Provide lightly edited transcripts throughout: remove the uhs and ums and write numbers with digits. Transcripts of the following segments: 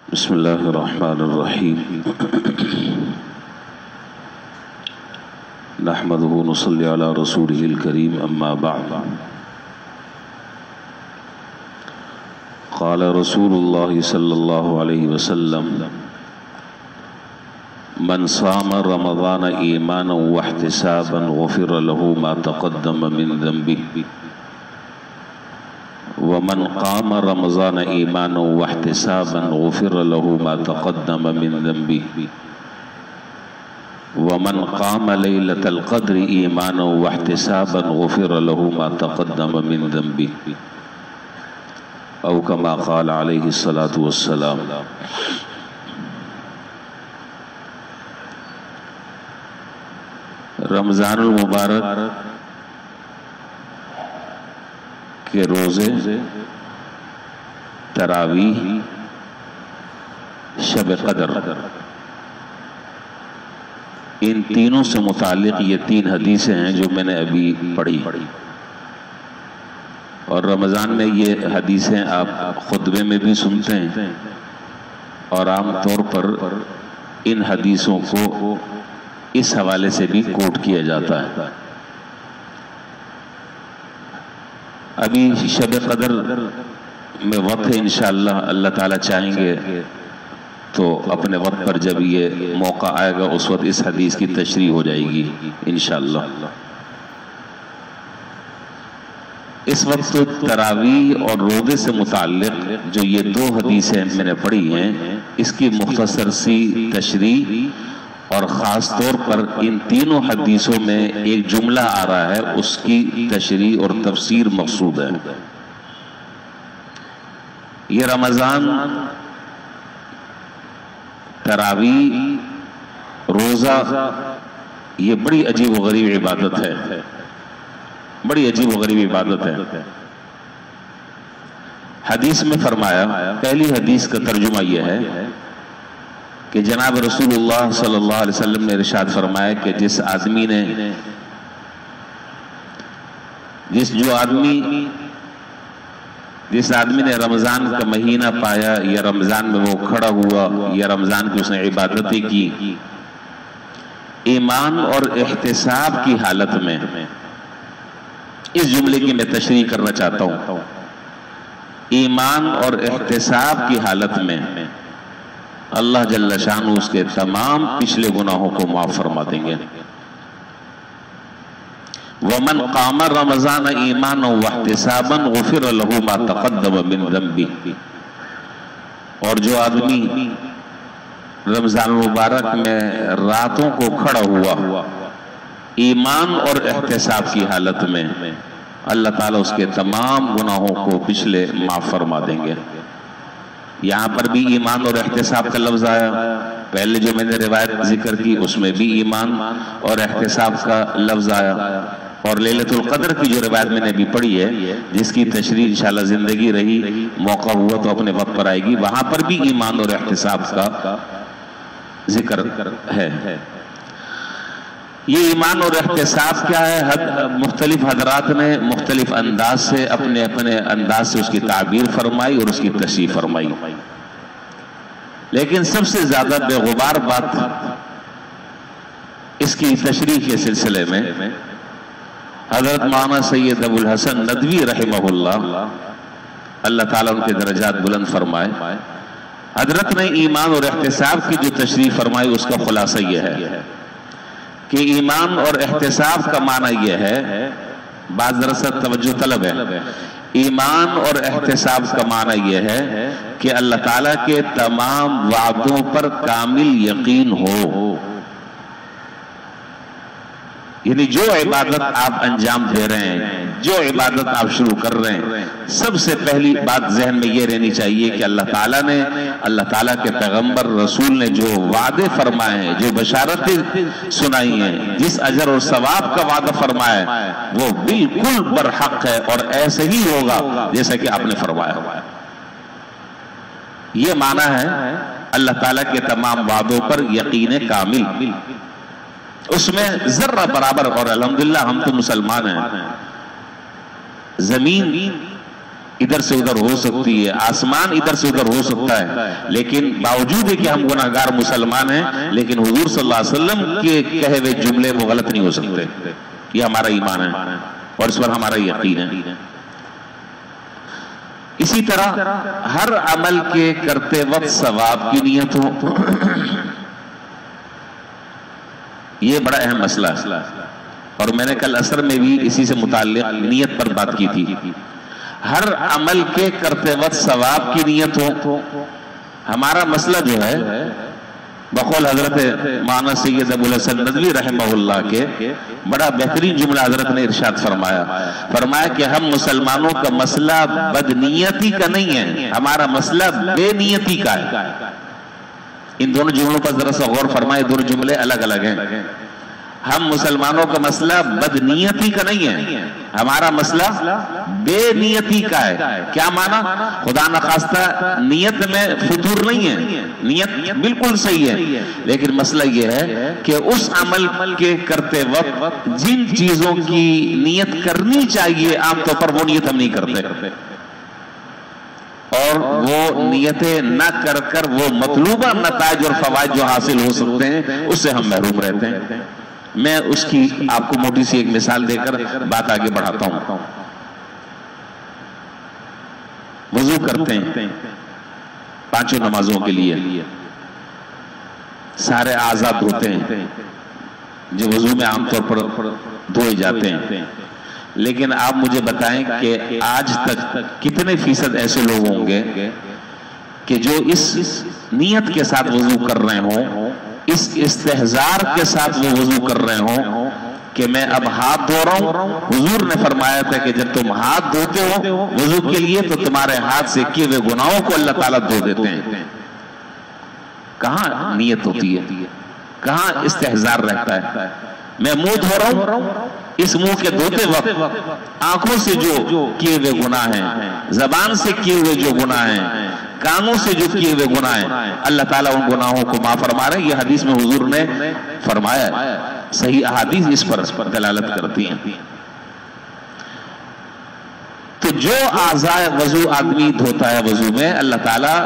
بسم اللہ الرحمن الرحیم نحمده ونصلی علی رسولہ الکریم اما بعد قال رسول اللہ صلی اللہ علیہ وسلم من صام رمضان ایمانا واحتسابا غفر له ما تقدم من ذنبه ومن قام رمضان ایمانا واحتسابا غفر له ما تقدم من ذنبه ومن قام ليلة القدر ایمانا واحتسابا غفر له ما تقدم من ذنبه او كما قال علیہ الصلاة والسلام۔ رمضان المبارک کے روزے، تراویح، شب قدر، ان تینوں سے متعلق یہ تین حدیثیں ہیں جو میں نے ابھی پڑھی، اور رمضان میں یہ حدیثیں آپ خطبے میں بھی سنتے ہیں اور عام طور پر ان حدیثوں کو اس حوالے سے بھی کوٹ کیا جاتا ہے۔ ابھی شب قدر میں وقت ہے، انشاءاللہ اللہ تعالیٰ چاہیں گے تو اپنے وقت پر جب یہ موقع آئے گا اس وقت اس حدیث کی تشریح ہو جائے گی انشاءاللہ۔ اس وقت تراویح اور روزے سے متعلق جو یہ دو حدیثیں میں نے پڑھی ہیں، اس کی مختصر سی تشریح اور خاص طور پر ان تینوں حدیثوں میں ایک جملہ آ رہا ہے، اس کی تشریح اور تفسیر مقصود ہے۔ یہ رمضان، تراویح، روزہ، یہ بڑی عجیب و غریب عبادت ہے، بڑی عجیب و غریب عبادت ہے۔ حدیث میں فرمایا، پہلی حدیث کا ترجمہ یہ ہے کہ جناب رسول اللہ صلی اللہ علیہ وسلم نے ارشاد فرمایا کہ جس آدمی نے رمضان کا مہینہ پایا، یا رمضان میں وہ کھڑا ہوا، یا رمضان کی اس نے عبادتیں کی ایمان اور احتساب کی حالت میں، اس جملے کی میں تشریح کرنا چاہتا ہوں، ایمان اور احتساب کی حالت میں اللہ جل شانہ اس کے تمام پچھلے گناہوں کو معاف فرما دیں گے۔ وَمَنْ قَامَ رَمَضَانَ ایمانا وَاحْتِسَابًا غُفِرَ لَهُ مَا تَقَدَّمَ مِنْ ذَنْبِهِ، اور جو آدمی رمضان مبارک میں راتوں کو کھڑا ہوا ایمان اور احتساب کی حالت میں، اللہ تعالیٰ اس کے تمام گناہوں کو پچھلے معاف فرما دیں گے۔ یہاں پر بھی ایمان اور احتساب کا لفظ آیا، پہلے جو میں نے روایت ذکر کی اس میں بھی ایمان اور احتساب کا لفظ آیا، اور لیلۃ القدر کی جو روایت میں نے ابھی پڑھی ہے، جس کی تشریح انشاءاللہ زندگی رہی، موقع ہوا تو اپنے وقت پر آئے گی، وہاں پر بھی ایمان اور احتساب کا ذکر ہے۔ یہ ایمان اور احتساب کیا ہے؟ مختلف حضرات نے مختلف انداز سے اپنے انداز سے اس کی تعبیر فرمائی اور اس کی تشریح فرمائی، لیکن سب سے زیادہ بے غبار بات اس کی تشریح کے سلسلے میں حضرت مولانا سید ابو الحسن ندوی رحمہ اللہ، اللہ تعالیٰ ان کے درجات بلند فرمائے، حضرت نے ایمان اور احتساب کی جو تشریح فرمائی اس کا خلاصہ یہ ہے کہ ایمان اور احتساب کا معنی یہ ہے، بعض دراصل توجہ طلب ہے، ایمان اور احتساب کا معنی یہ ہے کہ اللہ تعالیٰ کے تمام وعدوں پر کامل یقین ہو، یعنی جو عبادت آپ انجام دے رہے ہیں، جو عبادت آپ شروع کر رہے ہیں، سب سے پہلی بات ذہن میں یہ رہنی چاہیے کہ اللہ تعالیٰ کے پیغمبر رسول نے جو وعدے فرمائے ہیں، جو بشارتیں سنائی ہیں، جس اجر اور ثواب کا وعدہ فرمایا ہے، وہ بالکل برحق ہے اور ایسے ہی ہوگا جیسا کہ آپ نے فرمایا۔ یہ معنی ہے اللہ تعالیٰ کے تمام وعدوں پر یقین کامل، اس میں ذرہ برابر، اور الحمدللہ ہم تو مسلمان ہیں، زمین ادھر سے ادھر ہو سکتی ہے، آسمان ادھر سے ادھر ہو سکتا ہے، لیکن باوجود ہے کہ ہم گناہگار مسلمان ہیں، لیکن حضور صلی اللہ علیہ وسلم کے کہے ہوئے جملے وہ غلط نہیں ہو سکتے. یہ ہمارا ایمان ہے اور اس پر ہمارا یقین ہے. اسی طرح ہر عمل کے کرتے وقت ثواب کی نیت ہو. یہ بڑا اہم مسئلہ ہے، اور میں نے کل عصر میں بھی اسی سے متعلق نیت پر بات کی تھی. ہر عمل کے کرتے وقت ثواب کی نیت ہو. ہمارا مسئلہ جو ہے بقول حضرت مولانا سید ابو الحسن ندوی رحمہ اللہ کے بڑا بہترین جملہ حضرت نے ارشاد فرمایا کہ ہم مسلمانوں کا مسئلہ بدنیتی کا نہیں ہے، ہمارا مسئلہ بے نیتی کا ہے. ان دونوں جملوں پر ذرا سا غور فرمائے، دونوں جملے الگ الگ ہیں. ہم مسلمانوں کا مسئلہ بدنیتی کا نہیں ہے، ہمارا مسئلہ بے نیتی کا ہے. کیا معنی؟ خدا نخواستہ نیت میں فطور نہیں ہے، نیت بالکل صحیح ہے، لیکن مسئلہ یہ ہے کہ اس عمل کے کرتے وقت جن چیزوں کی نیت کرنی چاہیے عام طور پر وہ نیت ہم نہیں کرتے، اور وہ نیتیں نہ کر کر وہ مطلوبہ نتائج اور فوائد جو حاصل ہو سکتے ہیں اس سے ہم محروم رہتے ہیں. میں اس کی آپ کو موٹی سی ایک مثال دے کر بات آگے بڑھاتا ہوں. وضو کرتے ہیں 5 نمازوں کے لیے، سارے اعضاء دھوتے ہیں جو وضو میں عام طور پر دھوئے جاتے ہیں. لیکن آپ مجھے بتائیں کہ آج تک کتنے فیصد ایسے لوگ ہوں گے کہ جو اس نیت کے ساتھ وضو کر رہے ہوں، اس استحضار کے ساتھ وہ وضو کر رہے ہوں کہ میں اب ہاتھ دھو رہا ہوں. حضور نے فرمایا تھا کہ جب تم ہاتھ دھوتے ہو وضو کے لیے تو تمہارے ہاتھ سے کیے ہوئے گناہوں کو اللہ تعالیٰ دھو دیتے ہیں. کہاں نیت ہوتی ہے؟ کہاں استحضار رہتا ہے؟ میں منہ دھو رہا ہوں، اس منہ کے دھوتے وقت آنکھوں سے جو کیے ہوئے گناہ ہیں، زبان سے کیے ہوئے جو گناہ ہیں، کانوں سے جو کیے ہوئے گناہ ہیں، اللہ تعالیٰ ان گناہوں کو معاف فرما رہے ہیں. یہ حدیث میں حضور نے فرمایا ہے. صحیح احادیث اس پر دلالت کرتی ہیں. تو جو اعضاء وضو آدمی دھوتا ہے وضو میں، اللہ تعالیٰ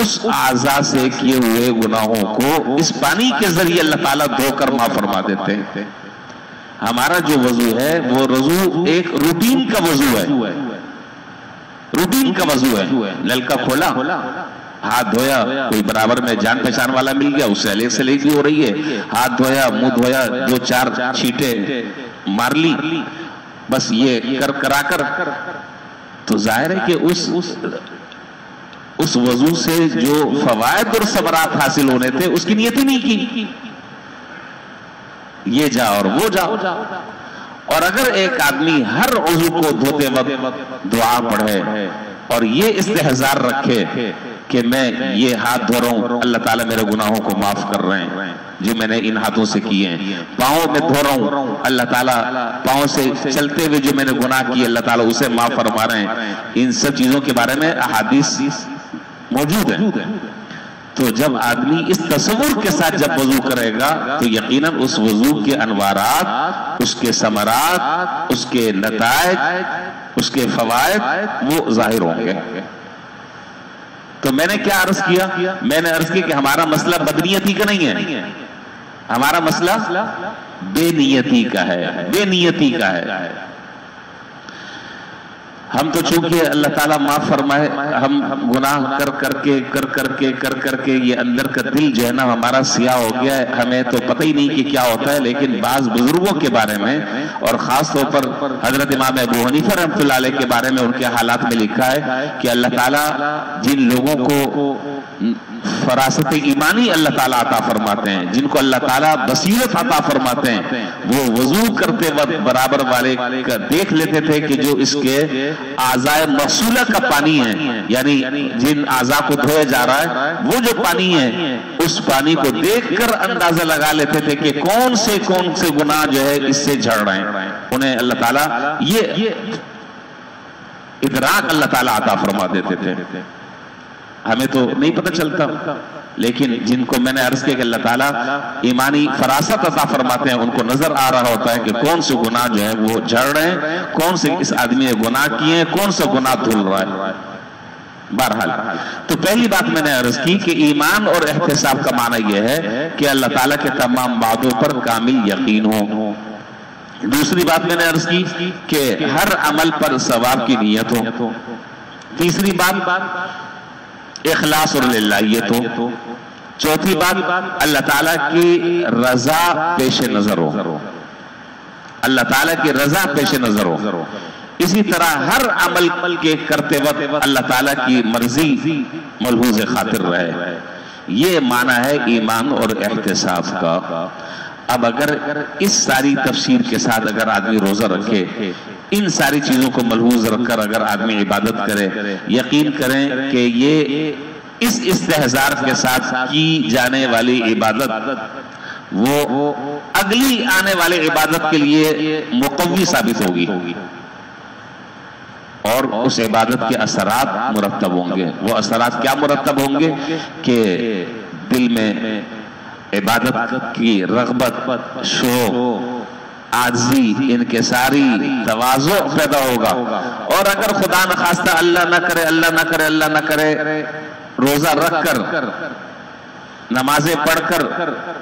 اس اعضاء سے کیے ہوئے گناہوں کو اس پانی کے ذریعے اللہ تعالیٰ دھو کر معاف فرما دیتے ہیں. ہمارا جو وضو ہے وہ وضو ایک روٹین کا وضو ہے، روٹین کا وضو ہے. نل کا کھولا، ہاتھ دھویا، کوئی برابر میں جان پہچان والا مل گیا، اس سے علیگ سے لیگ بھی ہو رہی ہے، ہاتھ دھویا، منہ دھویا، 2-4 چھینٹے مار لی، بس یہ کرا کر تو ظاہر ہے کہ اس وضو سے جو فوائد اور ثمرات حاصل ہونے تھے اس کی نیت ہی نہیں کی. یہ جا اور وہ جا. اور اگر ایک آدمی ہر عضو کو دھوتے وقت دعا پڑھے اور یہ استحضار رکھے کہ میں یہ ہاتھ دھو رہا ہوں، اللہ تعالیٰ میرے گناہوں کو معاف کر رہے ہیں جو میں نے ان ہاتھوں سے کیے ہیں، پاؤں میں دھو رہا ہوں، اللہ تعالیٰ پاؤں سے چلتے ہوئے جو میں نے گناہ کیے اللہ تعالیٰ اسے معاف فرما رہے ہیں. ان سب چیزوں کے بارے میں احادیث موجود ہے. تو جب آدمی اس تصور کے ساتھ جب وضو کرے گا تو یقیناً اس وضو کے انوارات، اس کے ثمرات، اس کے نتائج، اس کے فوائد وہ ظاہر ہوں گے. تو میں نے کیا عرض کیا؟ میں نے عرض کیا کہ ہمارا مسئلہ بدنیتی کا نہیں ہے، ہمارا مسئلہ بے نیتی کا ہے، بے نیتی کا ہے. ہم تو چونکہ اللہ تعالیٰ معاف فرمائے، ہم گناہ کر کے یہ اندر کا دل جو ہے نا ہمارا سیاہ ہو گیا ہے. ہمیں تو پتہ ہی نہیں کہ کیا ہوتا ہے، لیکن بعض بزرگوں کے بارے میں اور خاص طور پر حضرت امام ابو حنیفہ رحمۃ اللہ علیہ کے بارے میں ان کے حالات میں لکھا ہے کہ اللہ تعالیٰ جن لوگوں کو فراست ایمانی اللہ تعالیٰ عطا فرماتے ہیں، جن کو اللہ تعالیٰ بصیرت عطا فرماتے ہیں، وہ وضو کرتے وقت برابر والے کا دیکھ لیتے تھے کہ جو اس کے اعضاء مغسولہ کا پانی ہے، یعنی جن اعضاء کو دھویا جا رہا ہے وہ جو پانی ہے، اس پانی کو دیکھ کر اندازہ لگا لیتے تھے کہ کون سے گناہ جو ہے اس سے جھڑ رہے ہیں. انہیں اللہ تعالیٰ یہ ادراک اللہ تعالیٰ عطا فرما دیتے تھے. ہمیں تو نہیں پتہ چلتا، لیکن جن کو میں نے عرض کیا کہ اللہ تعالیٰ ایمانی فراست عطا فرماتے ہیں، ان کو نظر آ رہا ہوتا ہے کہ کون سے گناہ جو ہے وہ جھڑ رہے ہیں، کون سے اس آدمی نے گناہ کیے ہیں، کون سے گناہ دھل رہا ہے۔ بہرحال تو پہلی بات میں نے عرض کی کہ ایمان اور احتساب کا معنی یہ ہے کہ اللہ تعالیٰ کے تمام وعدوں پر کامل یقین ہو۔ دوسری بات میں نے عرض کی کہ ہر عمل پر ثواب کی نیت ہو۔ تیسری بات اخلاص اور للہیت ہو۔ چوتھی بات اللہ تعالیٰ کی رضا پیش نظر ہو، اللہ تعالیٰ کی رضا پیش نظر ہو۔ اسی طرح ہر عمل کے کرتے وقت اللہ تعالیٰ کی مرضی ملحوظ خاطر رہے۔ یہ معنی ہے ایمان اور احتساب کا۔ اب اگر اس ساری تفسیر کے ساتھ اگر آدمی روزہ رکھے، ان ساری چیزوں کو ملحوظ رکھ کر اگر آدمی عبادت کرے، یقین کریں کہ یہ اس استحضار کے ساتھ کی جانے والی عبادت وہ اگلی آنے والی عبادت کے لیے مقوی ثابت ہوگی، اور اس عبادت کے اثرات مرتب ہوں گے۔ وہ اثرات کیا مرتب ہوں گے کہ دل میں عبادت کی رغبت، شوق، عاجزی، انکساری، تواضع پیدا ہوگا۔ اور اگر خدا نخواستہ اللہ نہ کرے، اللہ نہ کرے، اللہ نہ کرے، روزہ رکھ کر، نمازیں پڑھ کر،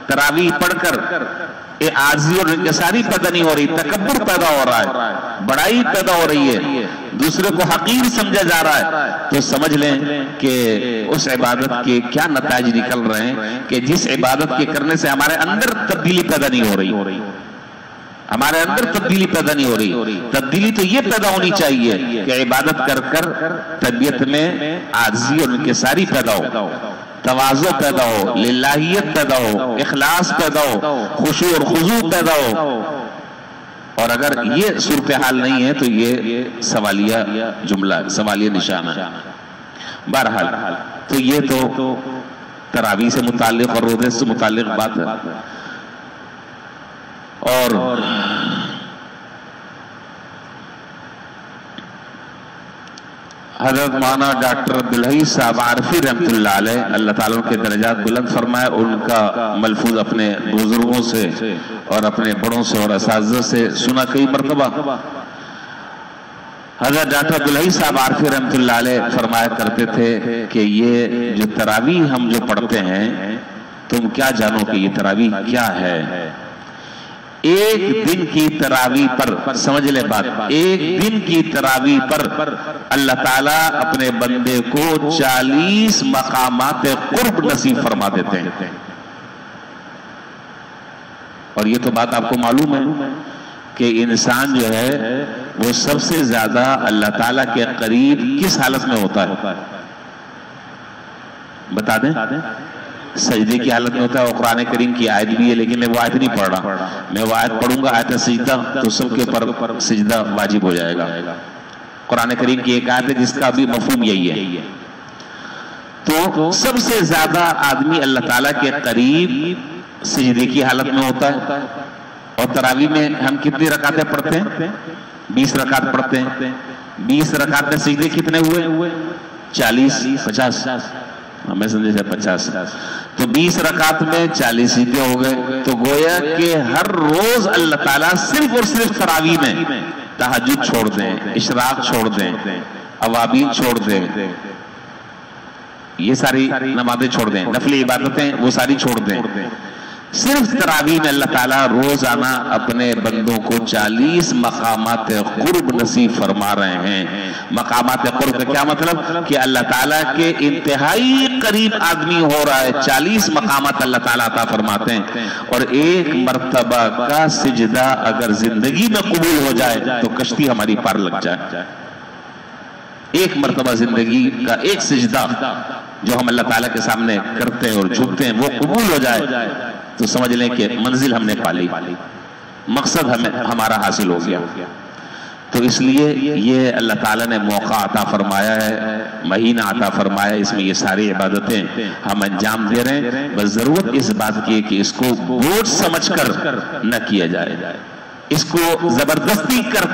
تراویح پڑھ کر عاجزی اور انکساری پیدا نہیں ہو رہی، تکبر پیدا ہو رہا ہے، بڑائی پیدا ہو رہی ہے، دوسرے کو حقیر سمجھا جا رہا ہے، تو سمجھ لیں کہ اس عبادت کے کیا نتائج نکل رہے ہیں کہ جس عبادت کے کرنے سے ہمارے اندر تبدیلی پیدا نہیں ہو رہی، ہمارے اندر تبدیلی پیدا نہیں ہو رہی۔ تبدیلی تو یہ پیدا ہونی چاہیے کہ عبادت کر کر طبیعت میں عاجزی اور انکساری پیدا ہو، تواضع پیدا ہو، للہیت پیدا ہو، اخلاص پیدا ہو، خشوع اور خضوع پیدا ہو۔ اور اگر یہ صورتحال نہیں ہے تو یہ سوالیہ جملہ، سوالیہ نشان ہے۔ بہرحال تو یہ تو تراویح سے متعلق اور روزے سے متعلق بات ہے۔ اور حضرت مولانا ڈاکٹر عبدالحی صاحب عارفی رحمۃ اللہ علیہ، اللہ تعالیٰ کے درجات بلند فرمائے، ان کا ملفوظ اپنے بزرگوں سے اور اپنے بڑوں سے اور اساتذہ سے سنا کئی مرتبہ۔ حضرت ڈاکٹر عبدالحی صاحب عارفی رحمۃ اللہ علیہ فرمایا کرتے تھے کہ یہ جو تراویح ہم جو پڑھتے ہیں، تم کیا جانو کہ یہ تراویح کیا ہے؟ ایک دن کی تراویح پر، سمجھ لے بات، ایک دن کی تراویح پر اللہ تعالیٰ اپنے بندے کو 40 مقامات قرب نصیب فرما دیتے ہیں۔ اور یہ تو بات آپ کو معلوم ہے کہ انسان جو ہے وہ سب سے زیادہ اللہ تعالیٰ کے قریب کس حالت میں ہوتا ہے؟ بتا دیں؟ سجدے کی حالت میں ہوتا ہے۔ اور قرآن کریم کی آیت بھی ہے، لیکن میں وہ آیت نہیں پڑھ رہا، میں وہ آیت پڑھوں گا، آیت سجدہ، تو سب کے اوپر سجدہ واجب ہو جائے گا۔ قرآن کریم کی ایک آیت ہے جس کا بھی مفہوم یہی ہے۔ تو سب سے زیادہ آدمی اللہ تعالیٰ کے قریب سجدے کی حالت میں ہوتا ہے۔ اور تراویح میں ہم کتنی رکعتیں پڑھتے ہیں؟ 20 رکعت پڑھتے ہیں۔ 20 رکعت میں سجدے کتنے ہوئے؟ 40، 50، ہمیں سمجھے سے 50۔ تو 20 رکعت میں 40 سجدے ہو گئے۔ تو گویا کہ ہر روز اللہ تعالیٰ صرف اور صرف تراویح میں تہجد چھوڑ دیں، اشراق چھوڑ دیں، اوابین چھوڑ دیں، یہ ساری نمازیں چھوڑ دیں، نفلی عبادتیں وہ ساری چھوڑ دیں، صرف تراویح میں اللہ تعالیٰ روزانہ اپنے بندوں کو 40 مقامات قرب نصیب فرما رہے ہیں۔ مقامات قرب کا کیا مطلب؟ کہ اللہ تعالیٰ کے انتہائی قریب آدمی ہو رہا ہے۔ 40 مقامات اللہ تعالیٰ عطا فرماتے ہیں۔ اور ایک مرتبہ کا سجدہ اگر زندگی میں قبول ہو جائے تو کشتی ہماری پار لگ جائے۔ ایک مرتبہ زندگی کا ایک سجدہ جو ہم اللہ تعالیٰ کے سامنے کرتے ہیں اور جھکتے ہیں وہ قبول ہو جائے تو سمجھ لیں کہ منزل ہم نے پالی، مقصد ہمارا حاصل ہو گیا۔ تو اس لیے یہ اللہ تعالیٰ نے موقع عطا فرمایا ہے، مہینہ عطا فرمایا، اس میں یہ ساری عبادتیں ہم انجام دے رہے ہیں۔ بس ضرورت اس بات کی ہے کہ اس کو بوجھ سمجھ کر نہ کیا جائے، اس کو زبردستی کر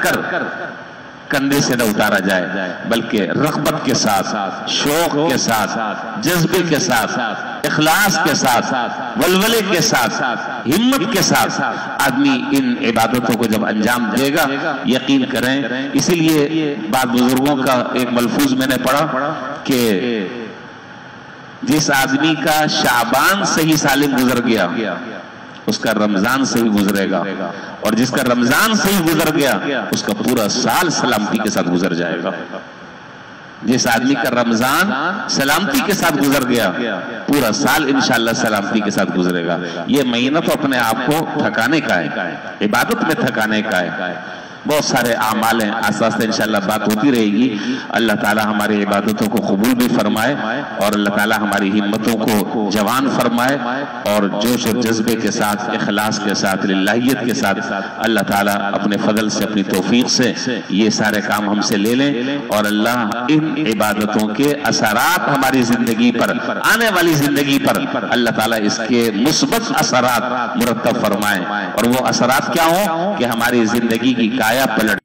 کندھے سے نہ اتارا جائے، بلکہ رغبت کے ساتھ، شوق کے ساتھ، جذبے کے ساتھ، اخلاص کے ساتھ، ولولے کے ساتھ، ہمت کے ساتھ آدمی ان عبادتوں کو جب انجام دے گا، یقین کریں، اسی لیے بعض بزرگوں کا ایک ملفوظ میں نے پڑھا کہ جس آدمی کا شعبان صحیح سالم گزر گیا اس کا رمضان صحیح گزرے گا، اور جس کا رمضان صحیح گزر گیا اس کا پورا سال سلامتی کے ساتھ گزر جائے گا۔ جس آدمی کا رمضان سلامتی کے ساتھ گزر گیا پورا سال انشاءاللہ سلامتی کے ساتھ گزرے گا۔ یہ مہینہ تو اپنے آپ کو تھکانے کا ہے، عبادت میں تھکانے کا ہے، بہت سارے اعمال ہیں، آستے آستے انشاءاللہ بات ہوتی رہے گی۔ اللہ تعالی ہماری عبادتوں کو قبول بھی فرمائے، اور اللہ تعالی ہماری ہمتوں کو جوان فرمائے، اور جوش و جذبے کے ساتھ، اخلاص کے ساتھ، للہیت کے ساتھ اللہ تعالی اپنے فضل سے، اپنی توفیق سے یہ سارے کام ہم سے لے لیں، اور اللہ ان عبادتوں کے اثرات ہماری زندگی پر، آنے والی زندگی پر اللہ تعالی اس کے مثبت اثرات مرتب فرمائے، اور وہ اثرات کیا ہوں کہ ہماری زندگی کی کایا پلٹ